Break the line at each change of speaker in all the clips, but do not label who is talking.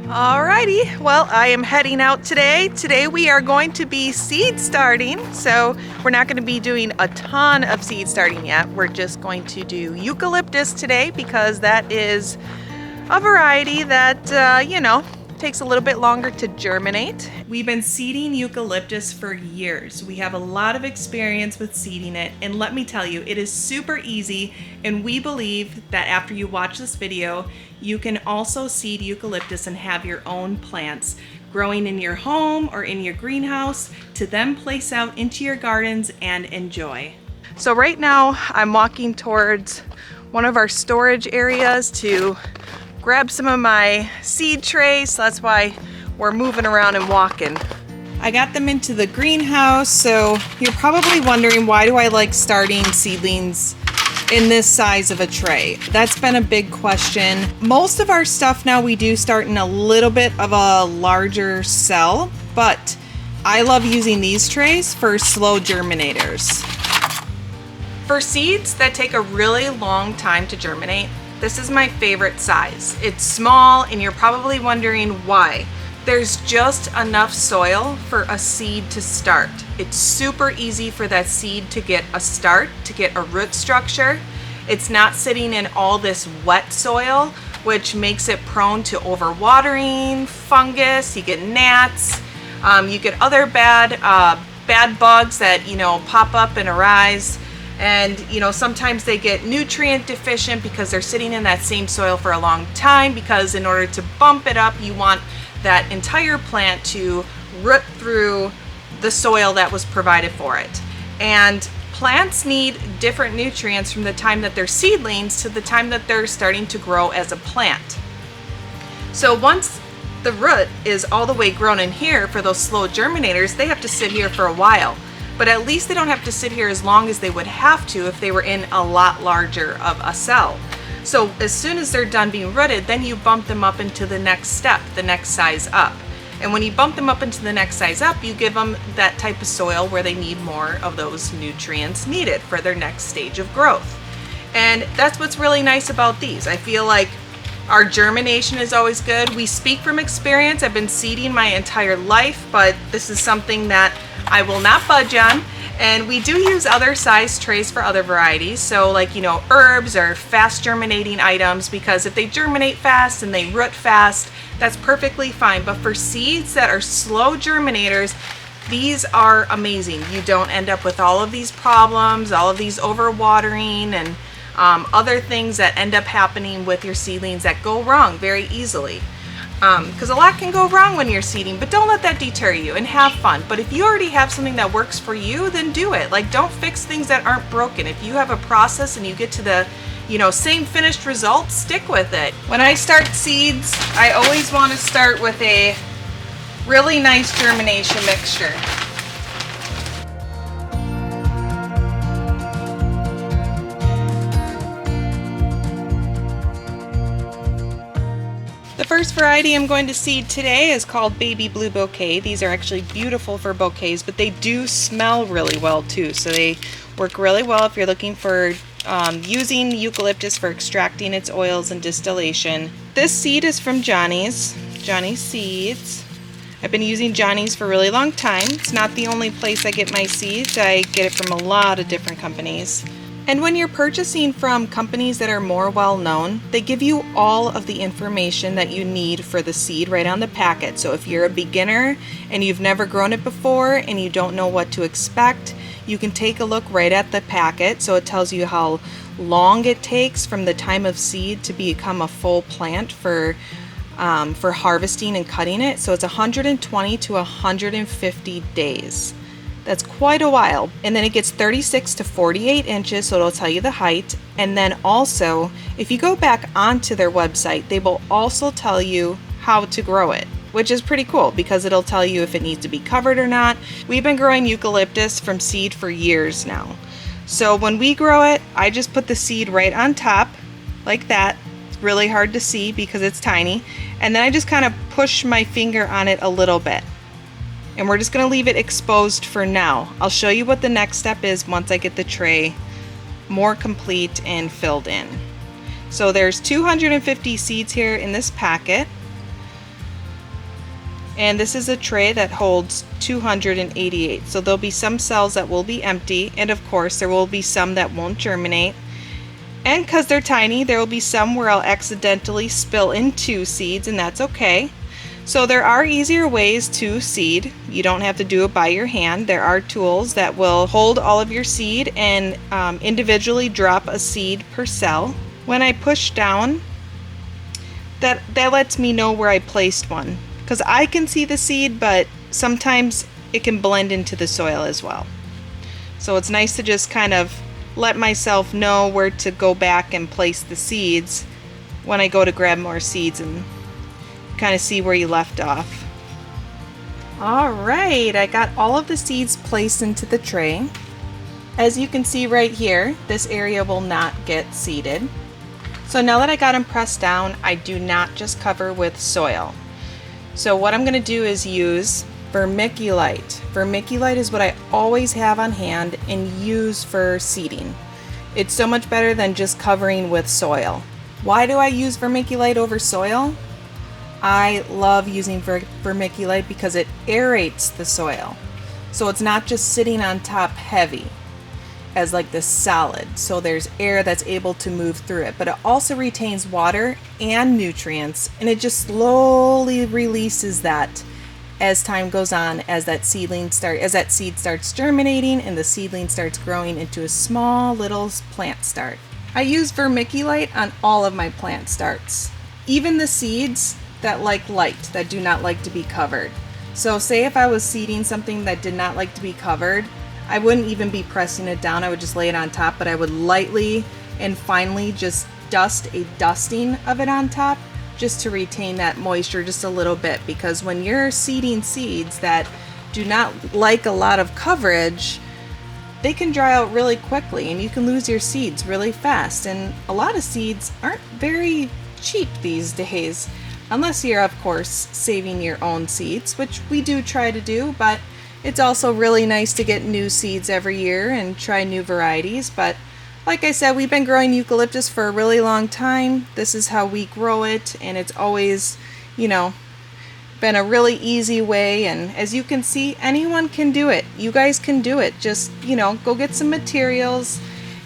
Alrighty, well, I am heading out today. Today we are going to be seed starting, so we're not going to be doing a ton of seed starting yet. We're just going to do eucalyptus today because that is a variety that, takes a little bit longer to germinate. We've been seeding eucalyptus for years. We have a lot of experience with seeding it, and let me tell you, it is super easy, and we believe that after you watch this video, you can also seed eucalyptus and have your own plants growing in your home or in your greenhouse to then place out into your gardens and enjoy. So right now I'm walking towards one of our storage areas to grab some of my seed trays, so that's why we're moving around and walking. I got them into the greenhouse, so you're probably wondering, why do I like starting seedlings in this size of a tray? That's been a big question. Most of our stuff now we do start in a little bit of a larger cell, but I love using these trays for slow germinators. For seeds that take a really long time to germinate, this is my favorite size. It's small, and you're probably wondering why. There's just enough soil for a seed to start. It's super easy for that seed to get a start, to get a root structure. It's not sitting in all this wet soil, which makes it prone to overwatering, fungus, you get gnats, you get other bad bugs that, pop up and arise. And sometimes they get nutrient deficient because they're sitting in that same soil for a long time, because in order to bump it up, you want that entire plant to root through the soil that was provided for it. And plants need different nutrients from the time that they're seedlings to the time that they're starting to grow as a plant. So once the root is all the way grown in here, for those slow germinators, they have to sit here for a while. But at least they don't have to sit here as long as they would have to if they were in a lot larger of a cell. So as soon as they're done being rooted, then you bump them up into the next step, the next size up. And when you bump them up into the next size up, you give them that type of soil where they need more of those nutrients needed for their next stage of growth. And that's what's really nice about these. I feel like our germination is always good. We speak from experience. I've been seeding my entire life, but this is something that I will not budge on. And we do use other size trays for other varieties, so like herbs or fast germinating items, because if they germinate fast and they root fast, that's perfectly fine. But for seeds that are slow germinators, these are amazing. You don't end up with all of these problems, all of these overwatering and other things that end up happening with your seedlings that go wrong very easily. Because a lot can go wrong when you're seeding, but don't let that deter you, and have fun. But if you already have something that works for you, then do it. Like, don't fix things that aren't broken. If you have a process and you get to the same finished result, stick with it. When I start seeds, I always want to start with a really nice germination mixture. The first variety I'm going to seed today is called Baby Blue Bouquet. These are actually beautiful for bouquets, but they do smell really well too. So they work really well if you're looking for using eucalyptus for extracting its oils and distillation. This seed is from Johnny's Seeds. I've been using Johnny's for a really long time. It's not the only place I get my seeds. I get it from a lot of different companies. And when you're purchasing from companies that are more well-known, they give you all of the information that you need for the seed right on the packet. So if you're a beginner and you've never grown it before and you don't know what to expect, you can take a look right at the packet. So it tells you how long it takes from the time of seed to become a full plant for harvesting and cutting it. So it's 120 to 150 days. That's quite a while. And then it gets 36 to 48 inches, so it'll tell you the height. And then also, if you go back onto their website, they will also tell you how to grow it, which is pretty cool because it'll tell you if it needs to be covered or not. We've been growing eucalyptus from seed for years now. So when we grow it, I just put the seed right on top like that. It's really hard to see because it's tiny. And then I just kind of push my finger on it a little bit. And we're just going to leave it exposed for now. I'll show you what the next step is once I get the tray more complete and filled in. So there's 250 seeds here in this packet. And this is a tray that holds 288. So there'll be some cells that will be empty, and of course there will be some that won't germinate. And because they're tiny, there will be some where I'll accidentally spill into seeds, and that's okay. So there are easier ways to seed. You don't have to do it by your hand. There are tools that will hold all of your seed and individually drop a seed per cell. When I push down, that lets me know where I placed one, because I can see the seed, but sometimes it can blend into the soil as well. So it's nice to just kind of let myself know where to go back and place the seeds when I go to grab more seeds, and kind of see where you left off. All right, I got all of the seeds placed into the tray. As you can see right here, this area will not get seeded. So now that I got them pressed down, I do not just cover with soil. So what I'm going to do is use Vermiculite. Vermiculite is what I always have on hand and use for seeding. It's so much better than just covering with soil. Why do I use Vermiculite over soil? I love using Vermiculite because it aerates the soil. So it's not just sitting on top heavy as like this solid. So there's air that's able to move through it, but it also retains water and nutrients, and it just slowly releases that as time goes on, as that seed starts germinating and the seedling starts growing into a small little plant start. I use Vermiculite on all of my plant starts, even the seeds that like light, that do not like to be covered. So say if I was seeding something that did not like to be covered, I wouldn't even be pressing it down. I would just lay it on top, but I would lightly and finely just dust a dusting of it on top, just to retain that moisture just a little bit, because when you're seeding seeds that do not like a lot of coverage, they can dry out really quickly and you can lose your seeds really fast. And a lot of seeds aren't very cheap these days, unless you're of course saving your own seeds, which we do try to do, but it's also really nice to get new seeds every year and try new varieties. But like I said, we've been growing eucalyptus for a really long time. This is how we grow it, and it's always, been a really easy way. And as you can see, anyone can do it. You guys can do it. Just, go get some materials.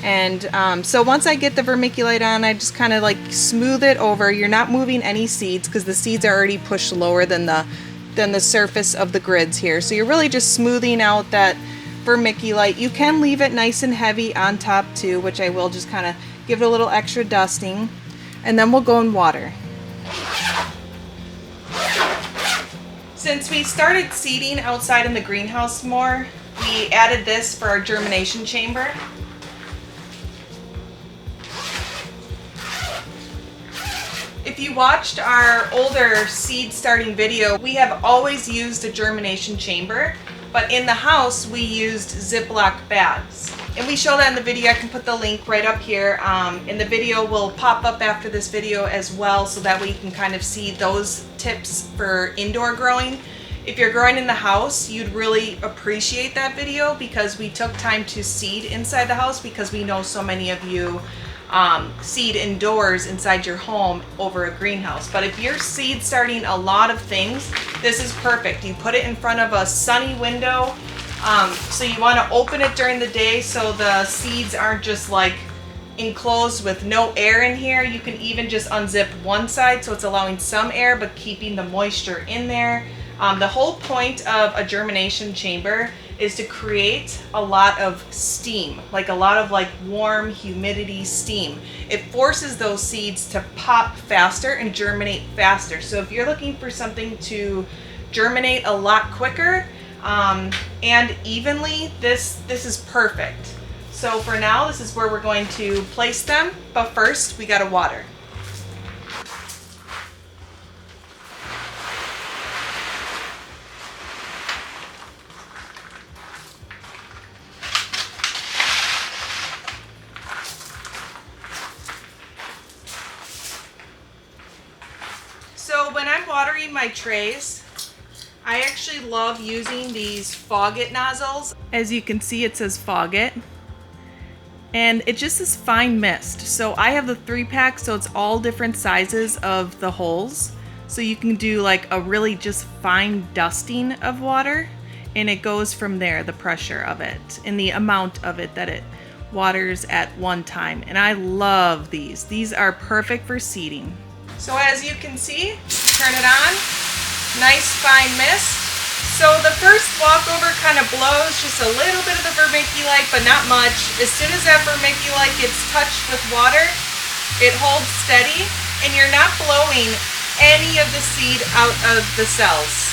And so once I get the Vermiculite on, I just kind of like smooth it over. You're not moving any seeds because the seeds are already pushed lower than the surface of the grids here. So you're really just smoothing out that Vermiculite. You can leave it nice and heavy on top too, which I will just kind of give it a little extra dusting. And then we'll go in water. Since we started seeding outside in the greenhouse more, we added this for our germination chamber. If you watched our older seed starting video, we have always used a germination chamber, but in the house we used Ziploc bags. And we show that in the video. I can put the link right up here. And the video will pop up after this video as well, so that way you can kind of see those tips for indoor growing. If you're growing in the house, you'd really appreciate that video, because we took time to seed inside the house, because we know so many of you seed indoors inside your home over a greenhouse. But if you're seed starting a lot of things, this is perfect. You put it in front of a sunny window. So you want to open it during the day so the seeds aren't just like enclosed with no air in here. You can even just unzip one side so it's allowing some air but keeping the moisture in there. The whole point of a germination chamber is to create a lot of steam, like a lot of warm humidity steam. It forces those seeds to pop faster and germinate faster. So if you're looking for something to germinate a lot quicker and evenly, this is perfect. So for now, this is where we're going to place them, but first we gotta water. So when I'm watering my trays, I actually love using these Fogg It nozzles. As you can see, it says Fogg It. And it just is fine mist. So I have the 3-pack, so it's all different sizes of the holes. So you can do like a really just fine dusting of water, and it goes from there, the pressure of it and the amount of it that it waters at one time. And I love these. These are perfect for seeding. So as you can see, turn it on, nice fine mist. So the first walkover kind of blows just a little bit of the vermiculite, but not much. As soon as that vermiculite gets touched with water, it holds steady, and you're not blowing any of the seed out of the cells.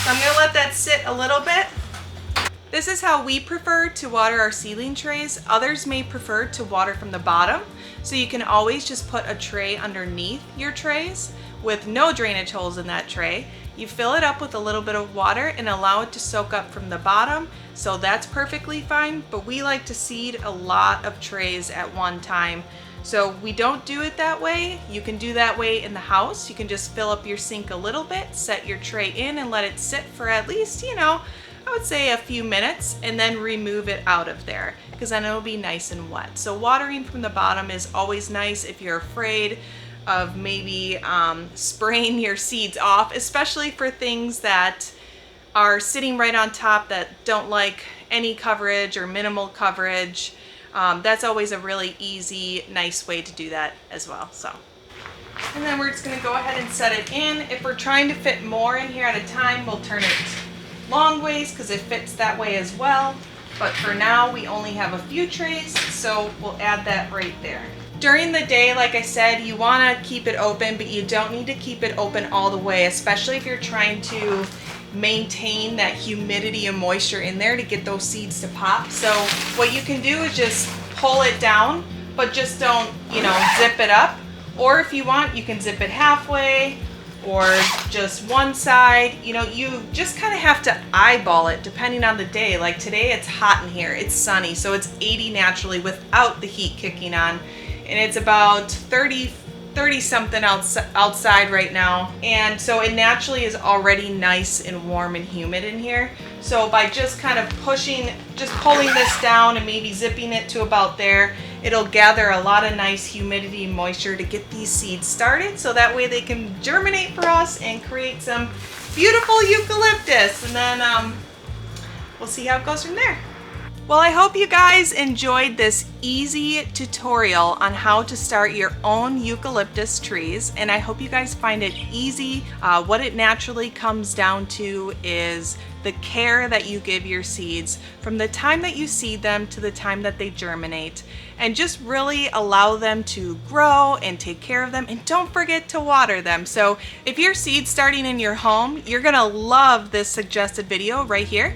So I'm gonna let that sit a little bit. This is how we prefer to water our seedling trays. Others may prefer to water from the bottom. So you can always just put a tray underneath your trays with no drainage holes in that tray. You fill it up with a little bit of water and allow it to soak up from the bottom. So that's perfectly fine, but we like to seed a lot of trays at one time. So we don't do it that way. You can do that way in the house. You can just fill up your sink a little bit, set your tray in and let it sit for at least, I would say a few minutes, and then remove it out of there because then it'll be nice and wet. So watering from the bottom is always nice if you're afraid of maybe spraying your seeds off, especially for things that are sitting right on top that don't like any coverage or minimal coverage. That's always a really easy, nice way to do that as well. And then we're just gonna go ahead and set it in. If we're trying to fit more in here at a time, we'll turn it long ways because it fits that way as well. But for now, we only have a few trays, so we'll add that right there. During the day, like I said, you want to keep it open, but you don't need to keep it open all the way, especially if you're trying to maintain that humidity and moisture in there to get those seeds to pop. So what you can do is just pull it down, but just don't, zip it up. Or if you want, you can zip it halfway or just one side. You just kind of have to eyeball it depending on the day. Like today it's hot in here, it's sunny, so it's 80 naturally without the heat kicking on. And it's about 30 something outside right now. And so it naturally is already nice and warm and humid in here. So by just kind of pulling this down and maybe zipping it to about there, it'll gather a lot of nice humidity and moisture to get these seeds started. So that way they can germinate for us and create some beautiful eucalyptus. And then we'll see how it goes from there. Well, I hope you guys enjoyed this easy tutorial on how to start your own eucalyptus trees, and I hope you guys find it easy. What it naturally comes down to is the care that you give your seeds from the time that you seed them to the time that they germinate, and just really allow them to grow and take care of them, and don't forget to water them. So if you're seed starting in your home, you're gonna love this suggested video right here.